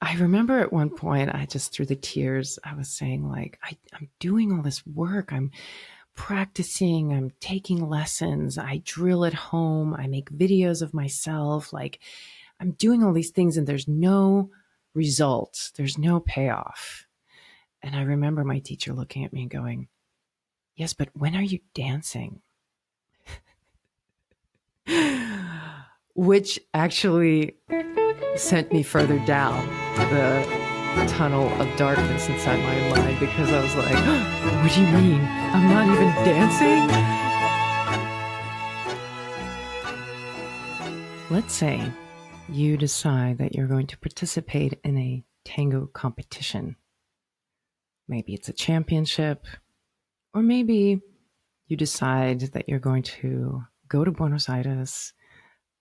I remember at one point, I just through the tears, I was saying like, I'm doing all this work. I'm practicing. I'm taking lessons. I drill at home. I make videos of myself. Like I'm doing all these things and there's no results. There's no payoff. And I remember my teacher looking at me and going, yes, but when are you dancing? Which actually sent me further down the tunnel of darkness inside my mind because I was like, oh, what do you mean? I'm not even dancing? Let's say you decide that you're going to participate in a tango competition. Maybe it's a championship, or maybe you decide that you're going to go to Buenos Aires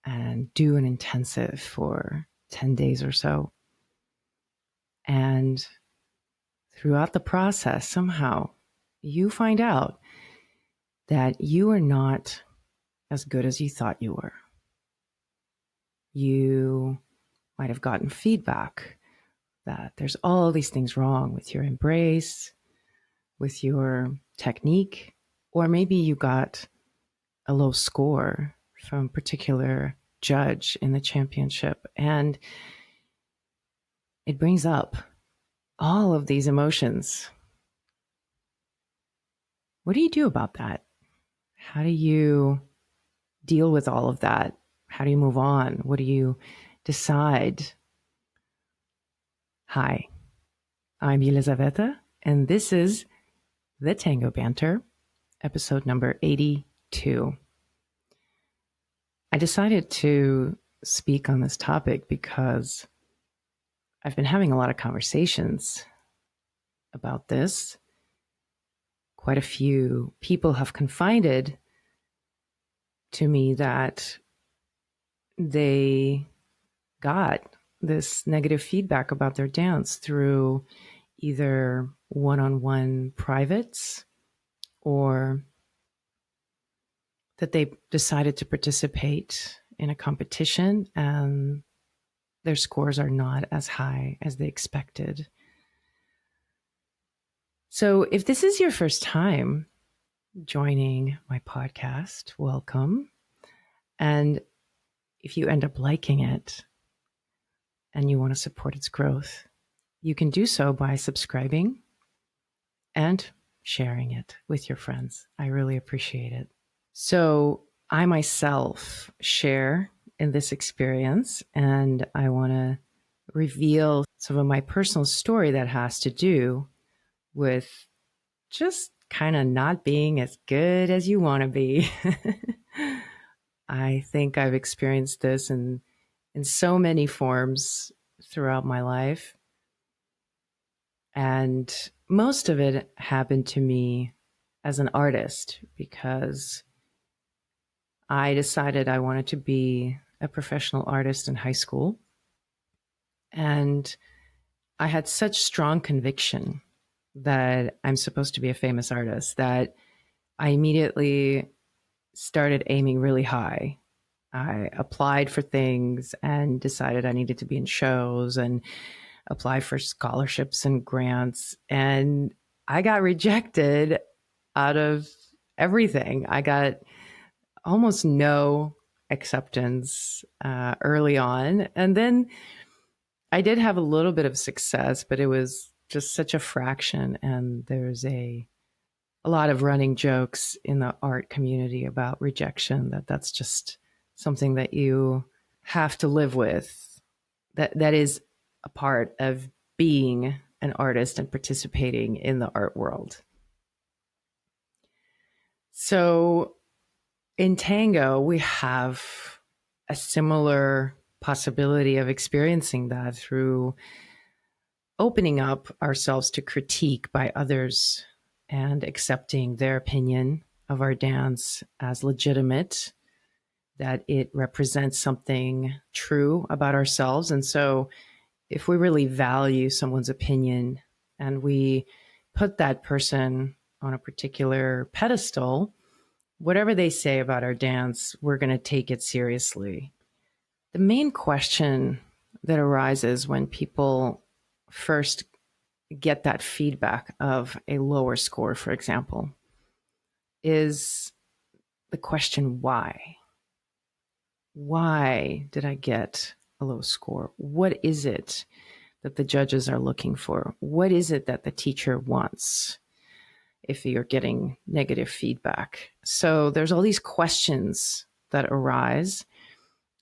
and do an intensive for 10 days or so. And throughout the process, somehow you find out that you are not as good as you thought you were. You might have gotten feedback that there's all these things wrong with your embrace, with your technique, or maybe you got a low score from a particular judge in the championship. And it brings up all of these emotions. What do you do about that? How do you deal with all of that? How do you move on? What do you decide? Hi, I'm Elizaveta, and this is the Tango Banter, episode number 82. I decided to speak on this topic because I've been having a lot of conversations about this. Quite a few people have confided to me that they got this negative feedback about their dance through either one-on-one privates or that they decided to participate in a competition and their scores are not as high as they expected. So if this is your first time joining my podcast, welcome. And if you end up liking it and you want to support its growth, you can do so by subscribing and sharing it with your friends. I really appreciate it. So I myself share in this experience, and I want to reveal some of my personal story that has to do with just kind of not being as good as you want to be. I think I've experienced this in so many forms throughout my life. And most of it happened to me as an artist because I decided I wanted to be a professional artist in high school. And I had such strong conviction that I'm supposed to be a famous artist that I immediately started aiming really high. I applied for things and decided I needed to be in shows and apply for scholarships and grants. And I got rejected out of everything. I got almost no acceptance early on. And then I did have a little bit of success, but it was just such a fraction. And there's a lot of running jokes in the art community about rejection, that's just something that you have to live with. That is a part of being an artist and participating in the art world. So in tango, we have a similar possibility of experiencing that through opening up ourselves to critique by others and accepting their opinion of our dance as legitimate, that it represents something true about ourselves. And so if we really value someone's opinion and we put that person on a particular pedestal, whatever they say about our dance, we're going to take it seriously. The main question that arises when people first get that feedback of a lower score, for example, is the question why? Why did I get a low score? What is it that the judges are looking for? What is it that the teacher wants if you're getting negative feedback? So there's all these questions that arise.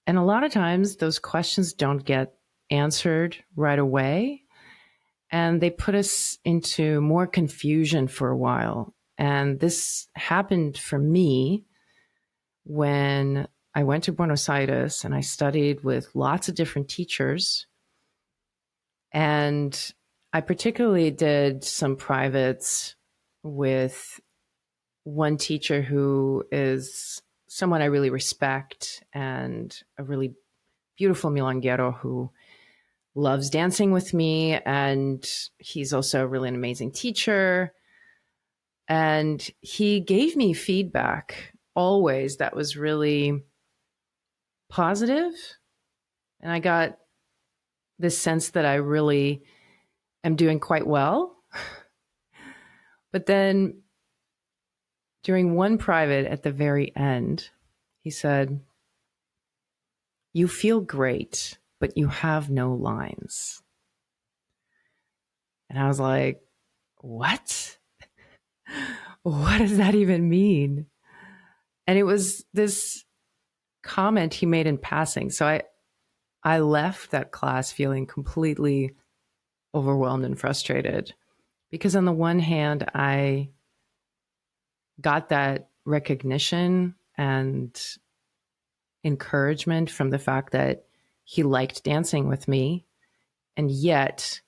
And a lot of times those questions don't get answered right away. And they put us into more confusion for a while. And this happened for me when I went to Buenos Aires and I studied with lots of different teachers. And I particularly did some privates with one teacher who is someone I really respect and a really beautiful milonguero who loves dancing with me. And he's also really an amazing teacher. And he gave me feedback always that was really positive. And I got this sense that I really am doing quite well. But then during one private at the very end, he said, "You feel great, but you have no lines." And I was like, what? What does that even mean? And it was this comment he made in passing. So I left that class feeling completely overwhelmed and frustrated because on the one hand, I got that recognition and encouragement from the fact that he liked dancing with me, and yet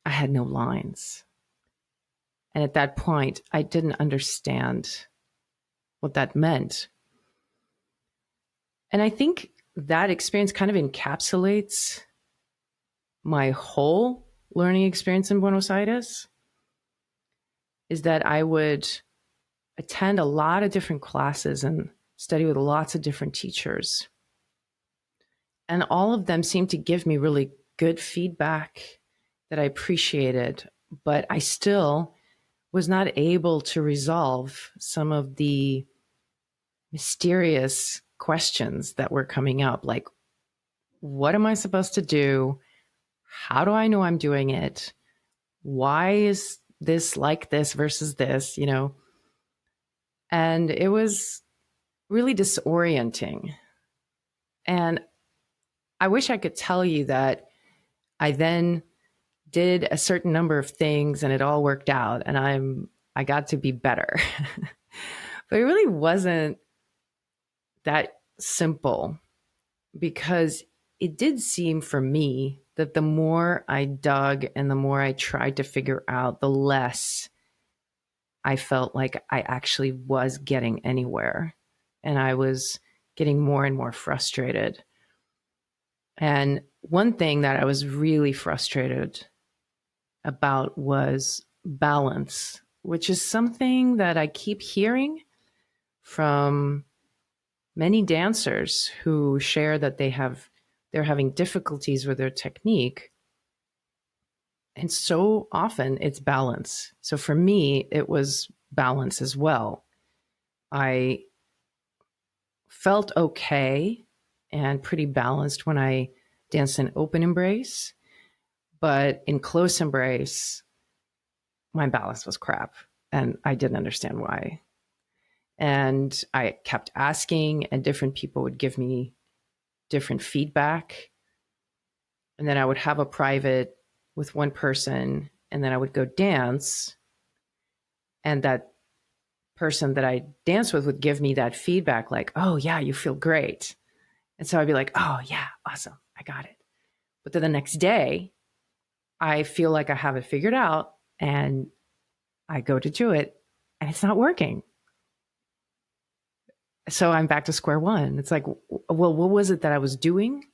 I had no lines. And at that point, I didn't understand what that meant. And I think that experience kind of encapsulates my whole learning experience in Buenos Aires, is that I would attend a lot of different classes and study with lots of different teachers. And all of them seemed to give me really good feedback that I appreciated, but I still was not able to resolve some of the mysterious questions that were coming up. Like, what am I supposed to do? How do I know I'm doing it? Why is this like this versus this, you know? And it was really disorienting. And I wish I could tell you that I then did a certain number of things and it all worked out and I got to be better. But it really wasn't that simple, because it did seem for me that the more I dug and the more I tried to figure out, the less I felt like I actually was getting anywhere. And I was getting more and more frustrated. And one thing that I was really frustrated about was balance, which is something that I keep hearing from many dancers who share that they're having difficulties with their technique. And so often it's balance. So for me, it was balance as well. I felt okay and pretty balanced when I danced in open embrace, but in close embrace, my balance was crap and I didn't understand why. And I kept asking, and different people would give me different feedback. And then I would have a private with one person, and then I would go dance. And that person that I danced with would give me that feedback like, "Oh, yeah, you feel great." And so I'd be like, "Oh, yeah, awesome. I got it." But then the next day, I feel like I have it figured out and I go to do it and it's not working. So I'm back to square one. It's like, well, what was it that I was doing?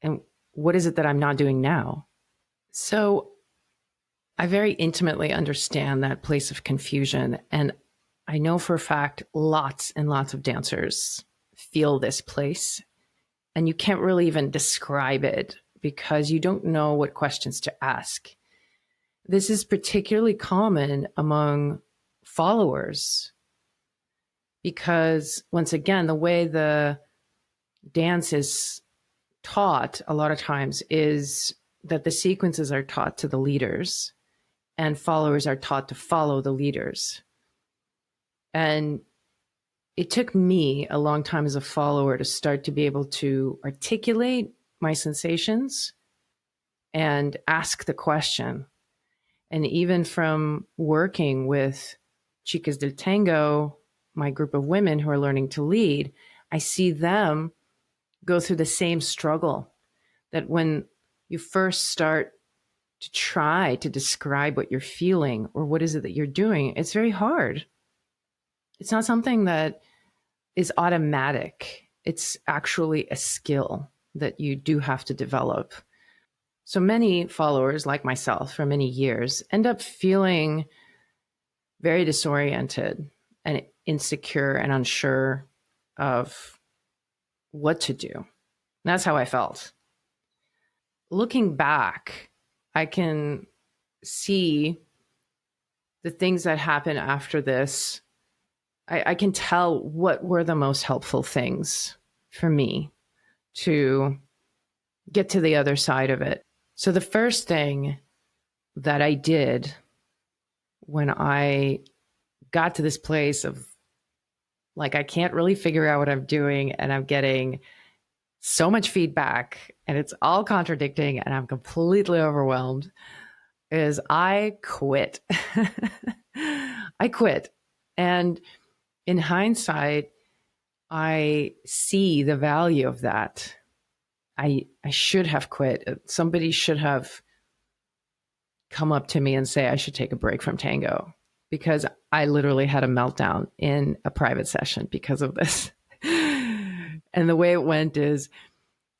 And what is it that I'm not doing now? So I very intimately understand that place of confusion. And I know for a fact lots and lots of dancers feel this place. And you can't really even describe it because you don't know what questions to ask. This is particularly common among followers because, once again, the way the dance is taught a lot of times is that the sequences are taught to the leaders and followers are taught to follow the leaders. And it took me a long time as a follower to start to be able to articulate my sensations and ask the question. And even from working with Chicas del Tango, my group of women who are learning to lead, I see them go through the same struggle, that when you first start to try to describe what you're feeling or what is it that you're doing, it's very hard. It's not something that is automatic. It's actually a skill that you do have to develop. So many followers, like myself, for many years, end up feeling very disoriented and insecure and unsure of what to do. And that's how I felt. Looking back, I can see the things that happened after this. I can tell what were the most helpful things for me to get to the other side of it. So the first thing that I did when I got to this place of like, I can't really figure out what I'm doing and I'm getting so much feedback and it's all contradicting and I'm completely overwhelmed, is I quit. I quit. And in hindsight, I see the value of that. I should have quit. Somebody should have come up to me and say I should take a break from tango, because I literally had a meltdown in a private session because of this. And the way it went is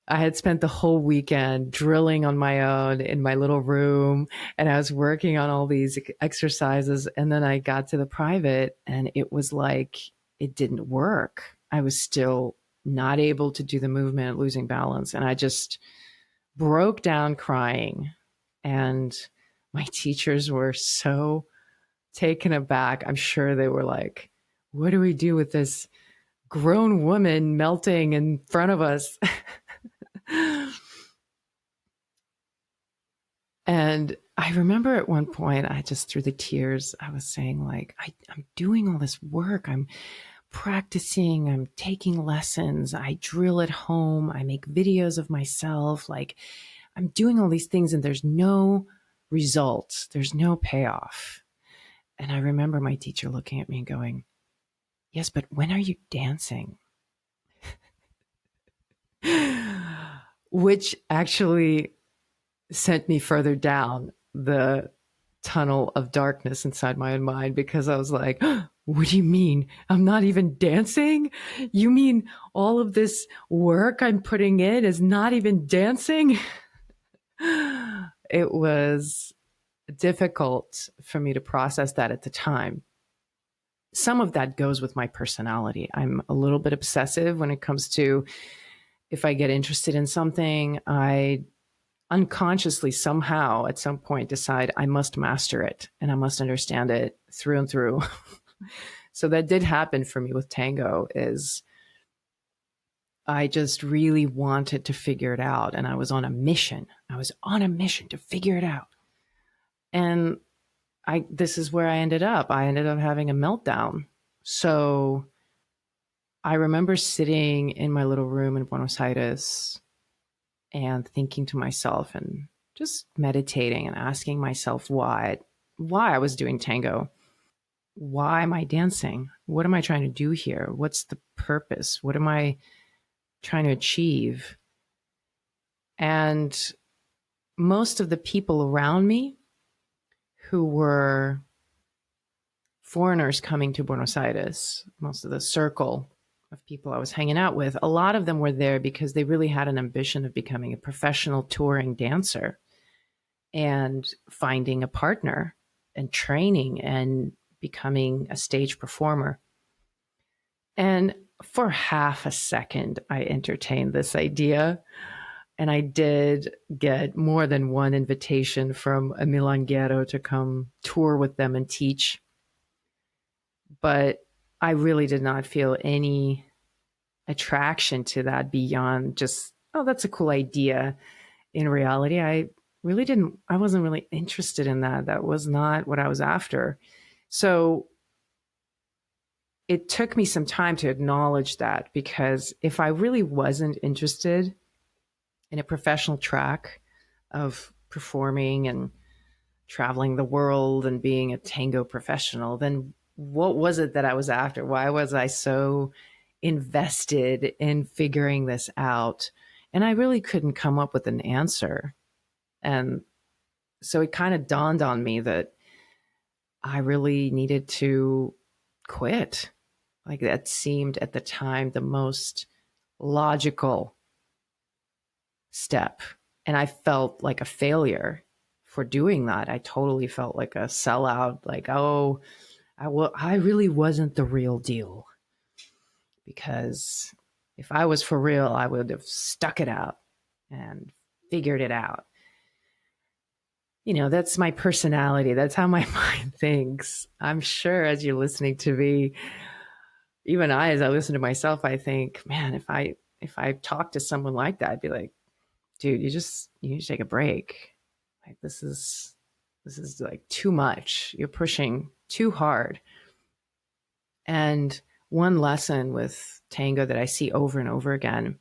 I had spent the whole weekend drilling on my own in my little room, and I was working on all these exercises. And then I got to the private and it was like it didn't work. I was still not able to do the movement, losing balance. And I just broke down crying. And my teachers were so taken aback. I'm sure they were like, what do we do with this grown woman melting in front of us? And I remember at one point, I just, through the tears, I was saying, like, I'm doing all this work. I'm practicing, I'm taking lessons, I drill at home, I make videos of myself. Like, I'm doing all these things and there's no results, there's no payoff. And I remember my teacher looking at me and going, yes, but when are you dancing? Which actually sent me further down the tunnel of darkness inside my own mind, because I was like, oh, what do you mean? I'm not even dancing? You mean all of this work I'm putting in is not even dancing? It was difficult for me to process that at the time. Some of that goes with my personality. I'm a little bit obsessive when it comes to, if I get interested in something, I unconsciously somehow at some point decide I must master it and I must understand it through and through. So that did happen for me with tango, is I just really wanted to figure it out. And I was on a mission. I was on a mission to figure it out. And this is where I ended up. I ended up having a meltdown. So I remember sitting in my little room in Buenos Aires and thinking to myself and just meditating and asking myself why I was doing tango. Why am I dancing? What am I trying to do here? What's the purpose? What am I trying to achieve? And most of the people around me who were foreigners coming to Buenos Aires, most of the circle of people I was hanging out with, a lot of them were there because they really had an ambition of becoming a professional touring dancer and finding a partner and training and becoming a stage performer. And for half a second, I entertained this idea. And I did get more than one invitation from a milonguero to come tour with them and teach. But I really did not feel any attraction to that beyond just, oh, that's a cool idea. In reality, I wasn't really interested in that. That was not what I was after. So it took me some time to acknowledge that, because if I really wasn't interested in a professional track of performing and traveling the world and being a tango professional, then what was it that I was after? Why was I so invested in figuring this out? And I really couldn't come up with an answer. And so it kind of dawned on me that I really needed to quit. Like, that seemed at the time the most logical step. And I felt like a failure for doing that. I totally felt like a sellout, like, oh, I really wasn't the real deal. Because if I was for real, I would have stuck it out and figured it out. That's my personality. That's how my mind thinks. I'm sure as you're listening to me, even as I listen to myself, I think, man, if I talk to someone like that, I'd be like, dude, you need to take a break. Like, this is like too much. You're pushing too hard. And one lesson with tango that I see over and over again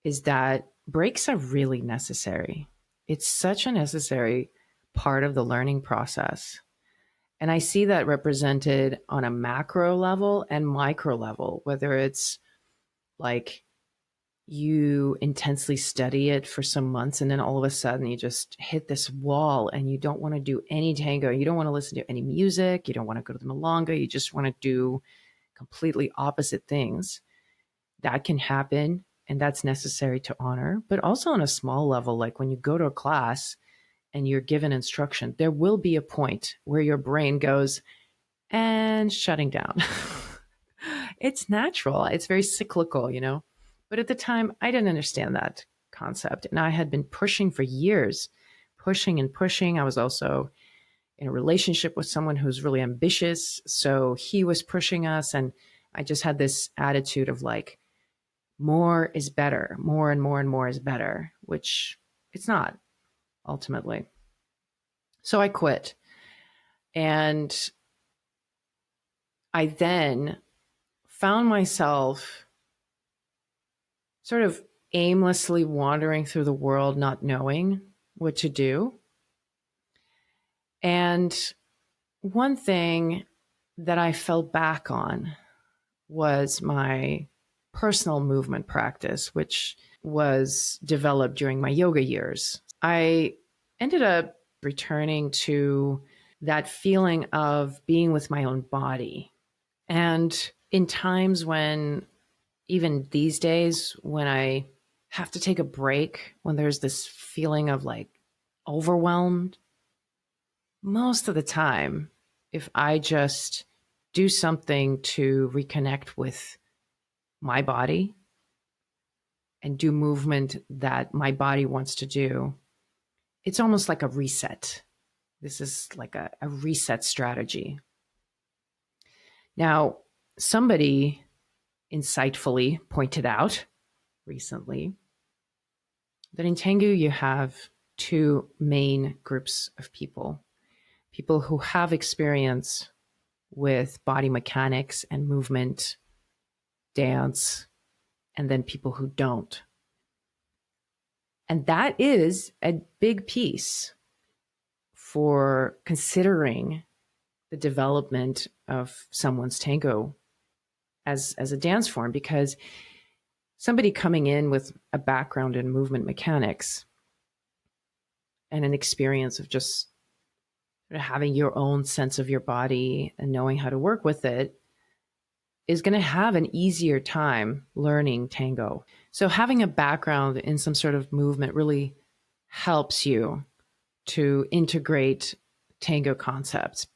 is that breaks are really necessary. It's such a necessary part of the learning process. And I see that represented on a macro level and micro level, whether it's like you intensely study it for some months and then all of a sudden you just hit this wall and you don't want to do any tango. You don't want to listen to any music. You don't want to go to the milonga. You just want to do completely opposite things. That can happen, and that's necessary to honor. But also on a small level, like when you go to a class and you're given instruction, there will be a point where your brain goes and shutting down. It's natural. It's very cyclical. But at the time, I didn't understand that concept. And I had been pushing for years, pushing and pushing. I was also in a relationship with someone who's really ambitious. So he was pushing us. And I just had this attitude of like, more is better, more and more and more is better, which it's not ultimately. So I quit. And I then found myself sort of aimlessly wandering through the world, not knowing what to do. And one thing that I fell back on was my personal movement practice, which was developed during my yoga years. I ended up returning to that feeling of being with my own body. And in times when, even these days, when I have to take a break, when there's this feeling of like overwhelmed, most of the time, if I just do something to reconnect with my body and do movement that my body wants to do, it's almost like a reset. This is like a reset strategy. Now, somebody insightfully pointed out recently that in Tango you have two main groups of people who have experience with body mechanics and movement, dance, and then people who don't. And that is a big piece for considering the development of someone's tango as a dance form, because somebody coming in with a background in movement mechanics and an experience of just having your own sense of your body and knowing how to work with it is going to have an easier time learning tango. So having a background in some sort of movement really helps you to integrate tango concepts.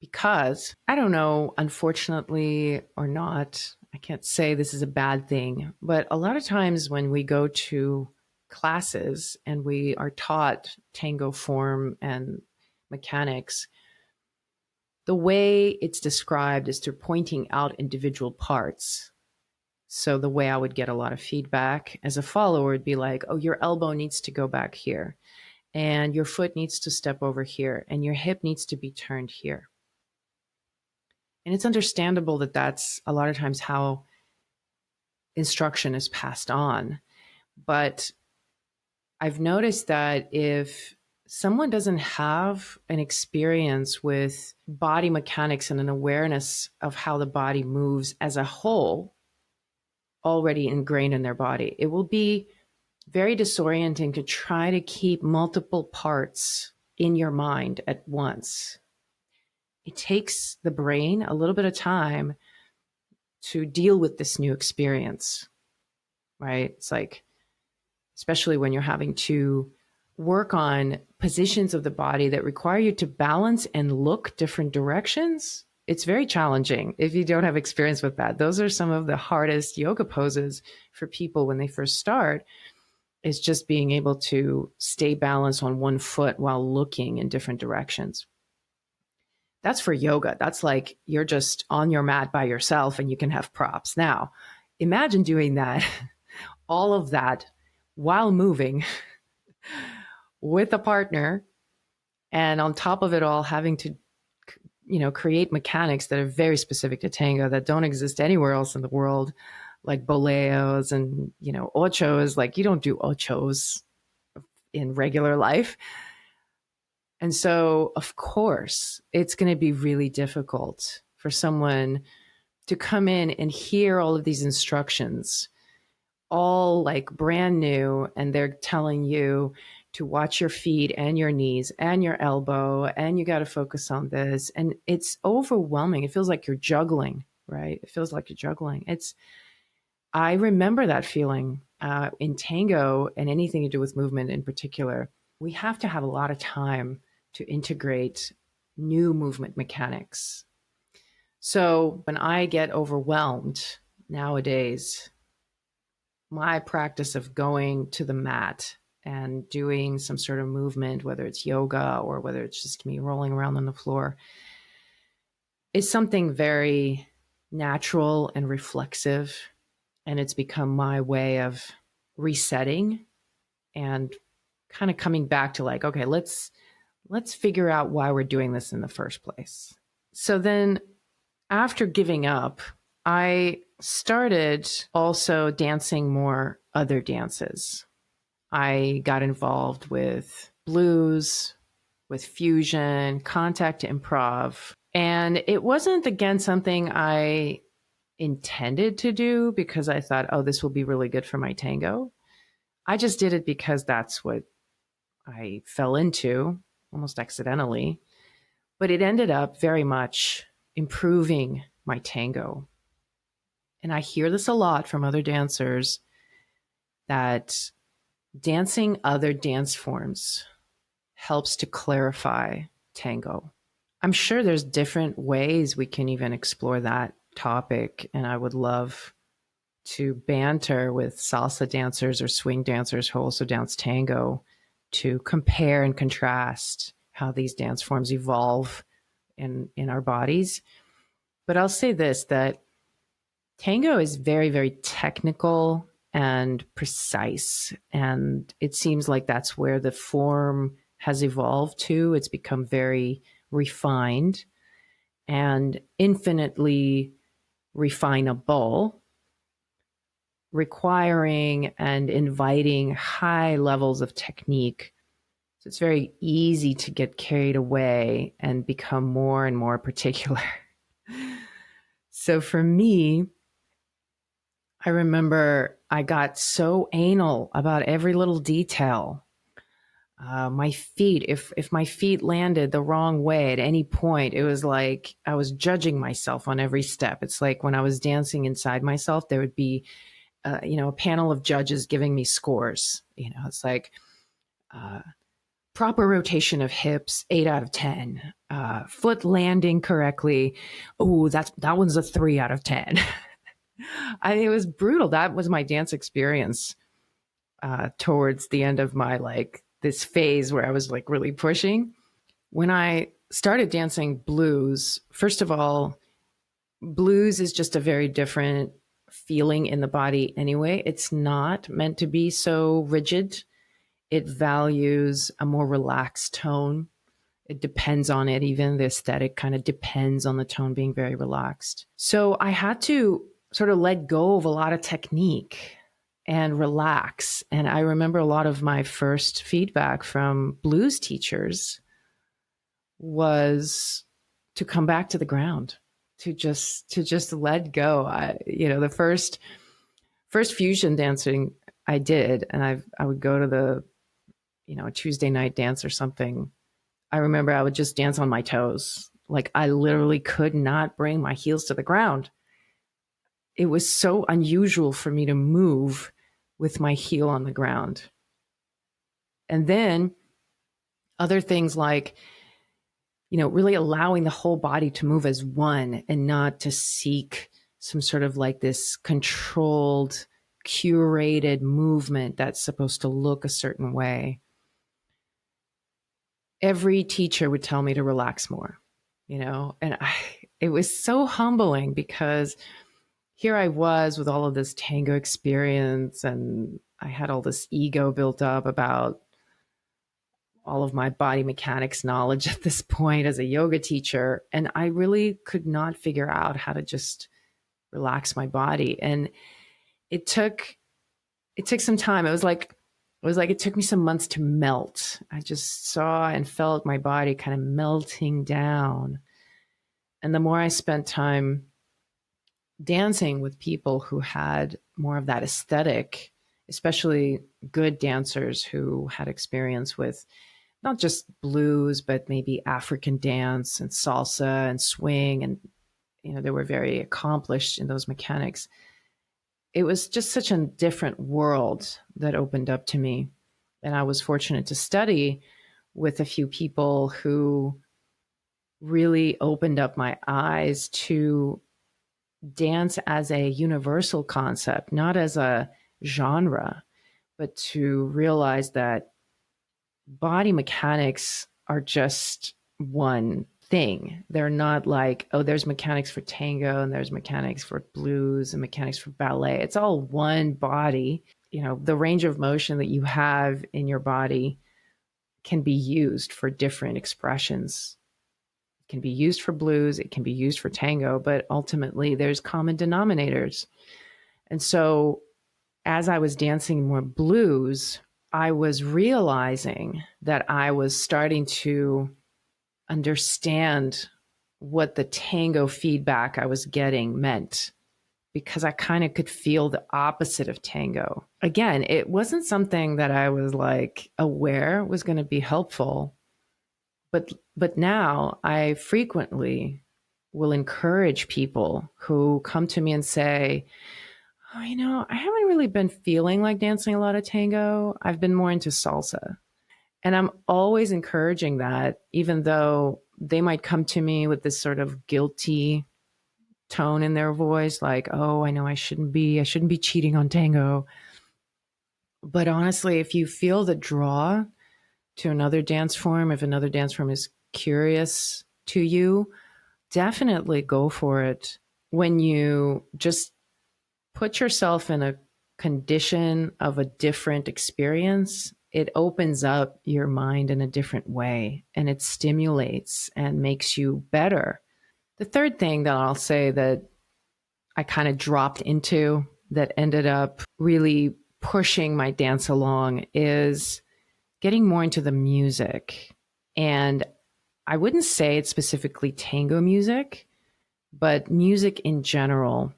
Because I don't know, unfortunately or not, I can't say this is a bad thing, but a lot of times when we go to classes and we are taught tango form and mechanics, the way it's described is through pointing out individual parts. So the way I would get a lot of feedback as a follower would be like, oh, your elbow needs to go back here, and your foot needs to step over here, and your hip needs to be turned here. And it's understandable that that's a lot of times how instruction is passed on. But I've noticed that if someone doesn't have an experience with body mechanics and an awareness of how the body moves as a whole already ingrained in their body, it will be very disorienting to try to keep multiple parts in your mind at once. It takes the brain a little bit of time to deal with this new experience, right? It's like, especially when you're having to work on positions of the body that require you to balance and look different directions. It's very challenging if you don't have experience with that. Those are some of the hardest yoga poses for people when they first start, is just being able to stay balanced on one foot while looking in different directions. That's for yoga. That's like you're just on your mat by yourself and you can have props. Now, imagine doing that, all of that while moving with a partner, and on top of it all having to create mechanics that are very specific to tango that don't exist anywhere else in the world, like boleos and ochos. Like, you don't do ochos in regular life. And so, of course, it's going to be really difficult for someone to come in and hear all of these instructions, all like brand new, and they're telling you to watch your feet and your knees and your elbow, and you got to focus on this. And it's overwhelming. It feels like you're juggling, right? It feels like you're juggling. I remember that feeling in tango and anything to do with movement in particular. We have to have a lot of time to integrate new movement mechanics. So when I get overwhelmed nowadays, my practice of going to the mat and doing some sort of movement, whether it's yoga or whether it's just me rolling around on the floor, is something very natural and reflexive. And it's become my way of resetting and kind of coming back to like, okay, let's figure out why we're doing this in the first place. So then after giving up, I started also dancing more other dances. I got involved with blues, with fusion, contact improv. And it wasn't, again, something I intended to do because I thought, oh, this will be really good for my tango. I just did it because that's what I fell into, almost accidentally. But it ended up very much improving my tango. And I hear this a lot from other dancers, that dancing other dance forms helps to clarify tango. I'm sure there's different ways we can even explore that topic, and I would love to banter with salsa dancers or swing dancers who also dance tango to compare and contrast how these dance forms evolve in our bodies. But I'll say this, that tango is very, very technical and precise. And it seems like that's where the form has evolved to. It's become very refined and infinitely refinable, requiring and inviting high levels of technique. So it's very easy to get carried away and become more and more particular. So for me, I remember I got so anal about every little detail. My feet, if my feet landed the wrong way at any point, it was like I was judging myself on every step. It's like when I was dancing inside myself, there would be, a panel of judges giving me scores. It's like proper rotation of hips, 8 out of 10. Foot landing correctly. Oh, that one's a 3 out of 10. It was brutal. That was my dance experience towards the end of my like this phase where I was like really pushing. When I started dancing blues, first of all, blues is just a very different feeling in the body anyway. It's not meant to be so rigid. It values a more relaxed tone. It depends on it. Even the aesthetic kind of depends on the tone being very relaxed. So I had to sort of let go of a lot of technique and relax. And I remember a lot of my first feedback from blues teachers was to come back to the ground, to just let go. The first fusion dancing I did, and I would go to the a Tuesday night dance or something. I remember I would just dance on my toes. Like I literally could not bring my heels to the ground. It was so unusual for me to move with my heel on the ground. And then other things like, really allowing the whole body to move as one and not to seek some sort of like this controlled, curated movement that's supposed to look a certain way. Every teacher would tell me to relax more, and it was so humbling because here I was with all of this tango experience and I had all this ego built up about all of my body mechanics knowledge at this point as a yoga teacher. And I really could not figure out how to just relax my body. And it took some time. It was like it took me some months to melt. I just saw and felt my body kind of melting down. And the more I spent time dancing with people who had more of that aesthetic, especially good dancers who had experience with not just blues, but maybe African dance and salsa and swing. And, they were very accomplished in those mechanics. It was just such a different world that opened up to me. And I was fortunate to study with a few people who really opened up my eyes to dance as a universal concept, not as a genre, but to realize that body mechanics are just one thing. They're not like, oh, there's mechanics for tango and there's mechanics for blues and mechanics for ballet. It's all one body. The range of motion that you have in your body can be used for different expressions. It can be used for blues, it can be used for tango, but ultimately there's common denominators. And so as I was dancing more blues, I was realizing that I was starting to understand what the tango feedback I was getting meant, because I kind of could feel the opposite of tango. Again, it wasn't something that I was like aware was going to be helpful, but now I frequently will encourage people who come to me and say, oh, I haven't really been feeling like dancing a lot of tango. I've been more into salsa. And I'm always encouraging that, even though they might come to me with this sort of guilty tone in their voice, like, oh, I know I shouldn't be cheating on tango. But honestly, if you feel the draw to another dance form, if another dance form is curious to you, definitely go for it. When you just put yourself in a condition of a different experience, it opens up your mind in a different way and it stimulates and makes you better. The third thing that I'll say that I kind of dropped into that ended up really pushing my dance along is getting more into the music. And I wouldn't say it's specifically tango music, but music in general.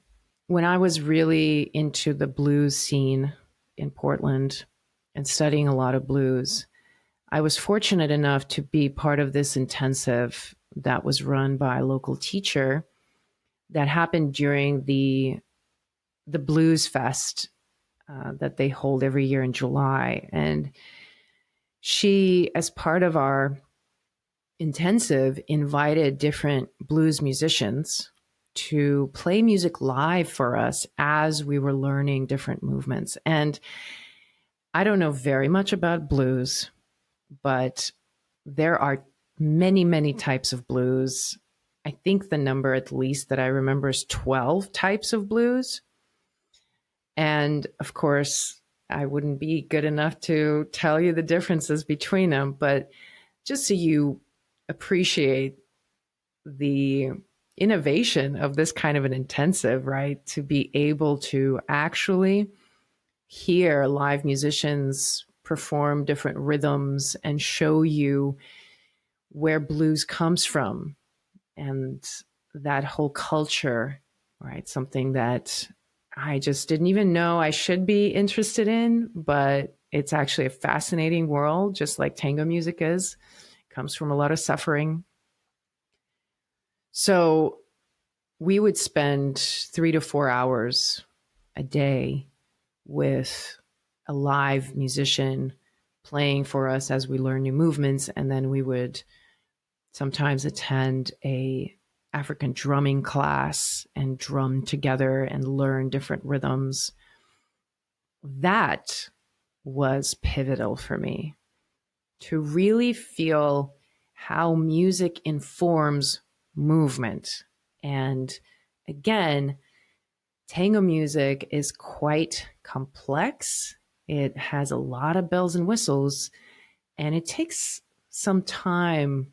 When I was really into the blues scene in Portland and studying a lot of blues, I was fortunate enough to be part of this intensive that was run by a local teacher that happened during the Blues Fest that they hold every year in July. And she, as part of our intensive, invited different blues musicians to play music live for us as we were learning different movements. And I don't know very much about blues, but there are many, many types of blues. I think the number at least that I remember is 12 types of blues. And of course, I wouldn't be good enough to tell you the differences between them, but just so you appreciate the innovation of this kind of an intensive, right? To be able to actually hear live musicians perform different rhythms and show you where blues comes from and that whole culture, right? Something that I just didn't even know I should be interested in, but it's actually a fascinating world, just like tango music is. It comes from a lot of suffering. So we would spend 3 to 4 hours a day with a live musician playing for us as we learn new movements. And then we would sometimes attend a African drumming class and drum together and learn different rhythms. That was pivotal for me to really feel how music informs movement. And again, tango music is quite complex. It has a lot of bells and whistles, and it takes some time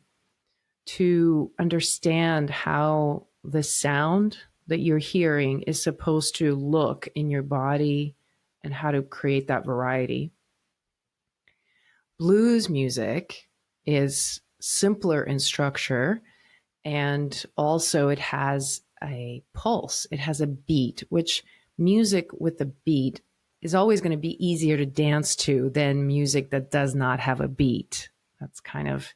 to understand how the sound that you're hearing is supposed to look in your body and how to create that variety. Blues music is simpler in structure, and also it has a pulse, it has a beat, which music with a beat is always going to be easier to dance to than music that does not have a beat. That's kind of,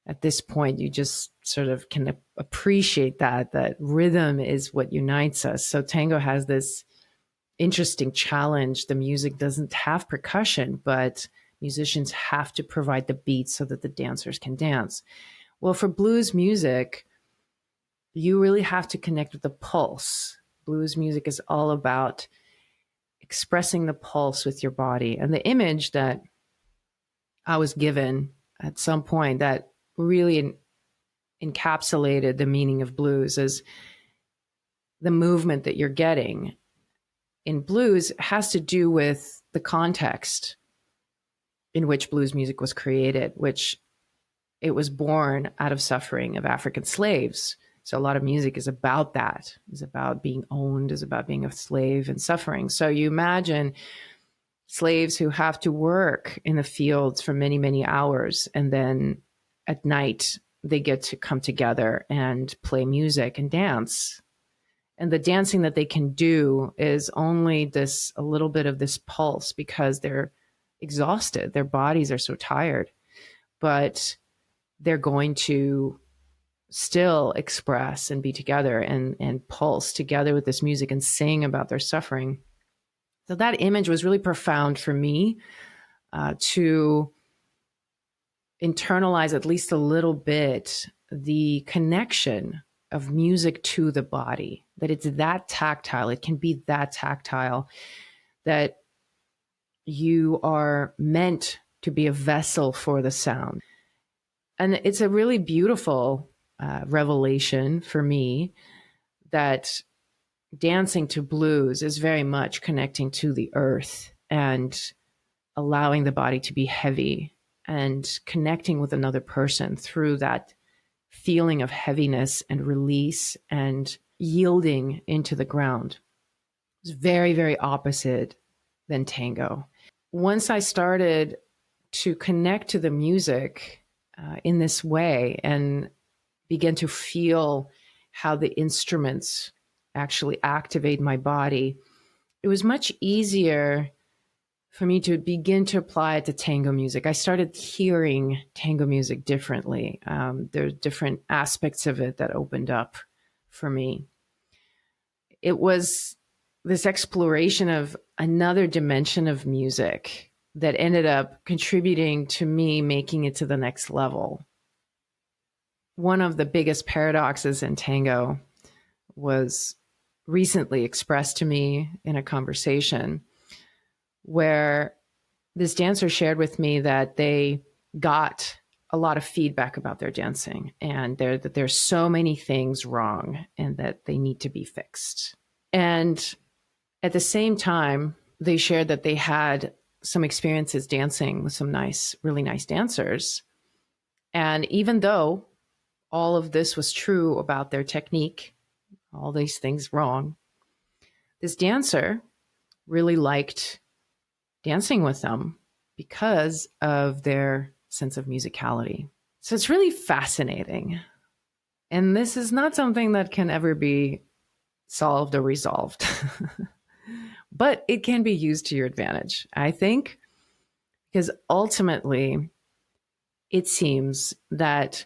at this point, you just sort of can appreciate that rhythm is what unites us. So tango has this interesting challenge. The music doesn't have percussion, but musicians have to provide the beat so that the dancers can dance. Well, for blues music, you really have to connect with the pulse. Blues music is all about expressing the pulse with your body. And the image that I was given at some point that really encapsulated the meaning of blues is the movement that you're getting in blues has to do with the context in which blues music was created, which it was born out of suffering of African slaves. So a lot of music is about that, is about being owned, is about being a slave and suffering. So you imagine slaves who have to work in the fields for many, many hours, and then at night they get to come together and play music and dance. And the dancing that they can do is only this, a little bit of this pulse because they're exhausted. Their bodies are so tired, but they're going to still express and be together and pulse together with this music and sing about their suffering. So that image was really profound for me to internalize at least a little bit the connection of music to the body, that it's that tactile. It can be that tactile, that you are meant to be a vessel for the sound. And it's a really beautiful revelation for me that dancing to blues is very much connecting to the earth and allowing the body to be heavy and connecting with another person through that feeling of heaviness and release and yielding into the ground. It's very, very opposite than tango. Once I started to connect to the music in this way and begin to feel how the instruments actually activate my body, it was much easier for me to begin to apply it to tango music. I started hearing tango music differently. There are different aspects of it that opened up for me. It was this exploration of another dimension of music that ended up contributing to me making it to the next level. one of the biggest paradoxes in tango was recently expressed to me in a conversation where this dancer shared with me that they got a lot of feedback about their dancing and that there's so many things wrong and that they need to be fixed. And at the same time, they shared that they had some experiences dancing with some really nice dancers. And even though all of this was true about their technique, all these things wrong, this dancer really liked dancing with them because of their sense of musicality. So it's really fascinating. And this is not something that can ever be solved or resolved, but it can be used to your advantage, I think, because ultimately it seems that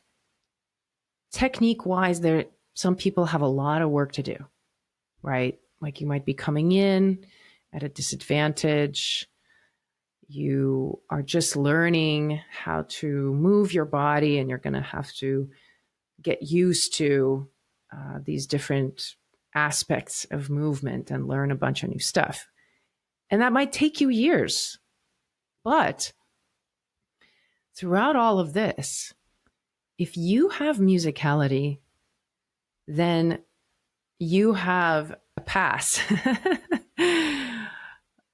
technique wise, some people have a lot of work to do, right? Like you might be coming in at a disadvantage. You are just learning how to move your body, and you're going to have to get used to these different aspects of movement and learn a bunch of new stuff. And that might take you years. But throughout all of this, if you have musicality, then you have a pass.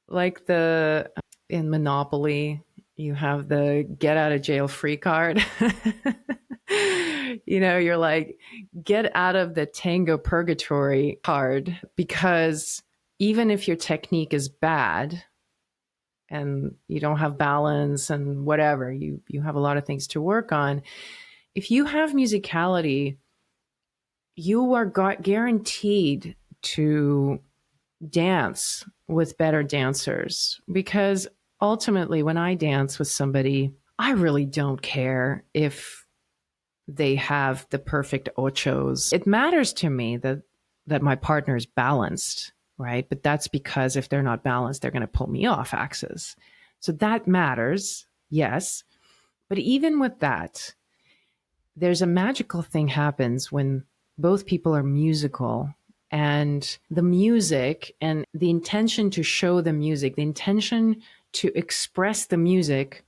Like in Monopoly, you have the get out of jail free card. You're like, get out of the tango purgatory card, because even if your technique is bad and you don't have balance and whatever, you have a lot of things to work on. If you have musicality, you are guaranteed to dance with better dancers, because ultimately when I dance with somebody, I really don't care if they have the perfect ochos. It matters to me that my partner is balanced, right? But that's because if they're not balanced, they're going to pull me off axis. So that matters, yes. But even with that, there's a magical thing happens when both people are musical, and the music and the intention to show the music, the intention to express the music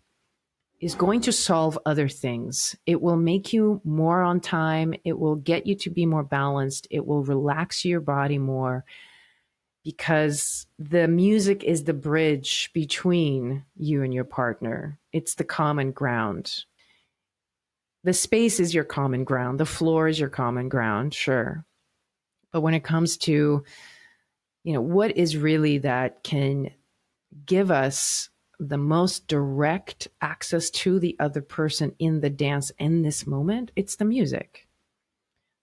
is going to solve other things. It will make you more on time. It will get you to be more balanced. It will relax your body more, because the music is the bridge between you and your partner. It's the common ground. The space is your common ground. The floor is your common ground, sure. But when it comes to, what is really that can give us the most direct access to the other person in the dance in this moment, it's the music.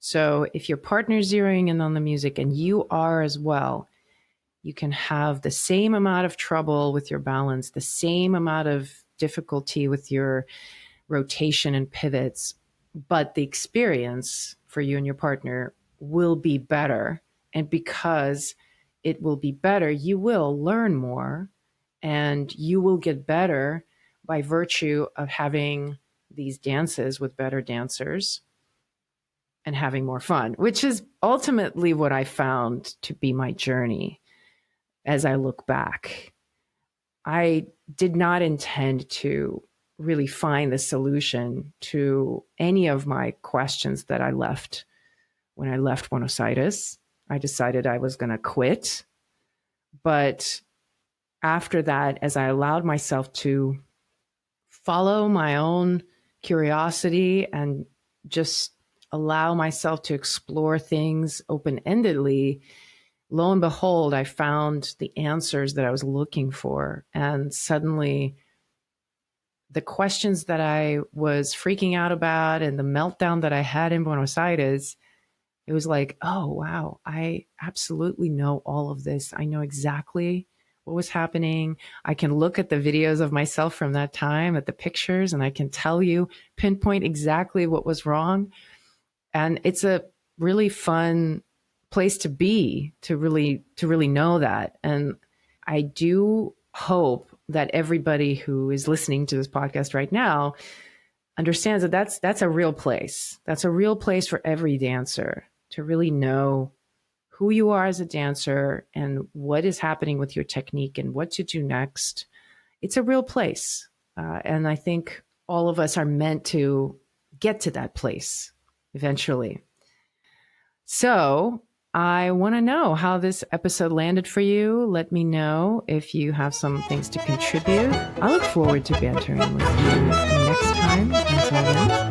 So if your partner's zeroing in on the music and you are as well, you can have the same amount of trouble with your balance, the same amount of difficulty with your rotation and pivots, but the experience for you and your partner will be better. And because it will be better, you will learn more and you will get better by virtue of having these dances with better dancers and having more fun, which is ultimately what I found to be my journey. As I look back, I did not intend to really find the solution to any of my questions that I left when I left Buenos Aires. I decided I was going to quit. But after that, as I allowed myself to follow my own curiosity and just allow myself to explore things open-endedly, lo and behold, I found the answers that I was looking for. And suddenly the questions that I was freaking out about and the meltdown that I had in Buenos Aires, it was like, oh, wow, I absolutely know all of this. I know exactly what was happening. I can look at the videos of myself from that time, at the pictures, and I can tell you, pinpoint exactly what was wrong. And it's a really fun place to be, to really know that. And I do hope that everybody who is listening to this podcast right now understands that that's a real place. That's a real place for every dancer to really know who you are as a dancer and what is happening with your technique and what to do next. It's a real place. And I think all of us are meant to get to that place eventually. So I want to know how this episode landed for you. Let me know if you have some things to contribute. I look forward to bantering with you next time. Until then,